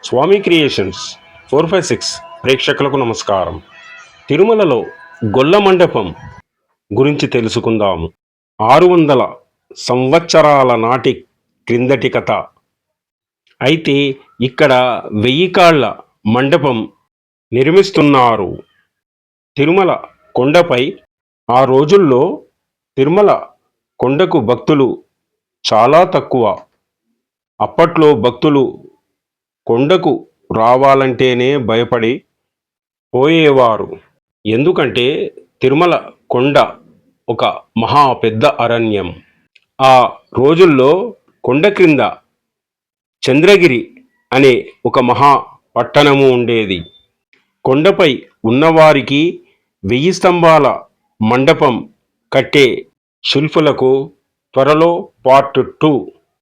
స్వామి creations 456 ప్రేక్షకులకు నమస్కారం. తిరుమలలో గొల్ల మండపం గురించి తెలుసుకుందాము. 600 సంవత్సరాల నాటి క్రిందటి కథ. అయితే ఇక్కడ 1000 కాళ్ల మండపం నిర్మిస్తున్నారు. తిరుమల కొండపై ఆ రోజుల్లో తిరుమల కొండకు భక్తులు చాలా తక్కువ. అప్పట్లో భక్తులు కొండకు రావాలంటేనే భయపడి పోయేవారు. ఎందుకంటే తిరుమల కొండ ఒక మహా పెద్ద అరణ్యం. ఆ రోజుల్లో కొండ క్రింద చంద్రగిరి అనే ఒక మహా పట్టణము ఉండేది. కొండపై ఉన్నవారికి 1000 స్తంభాల మండపం కట్టే శిల్పులకు త్వరలో పార్ట్ 2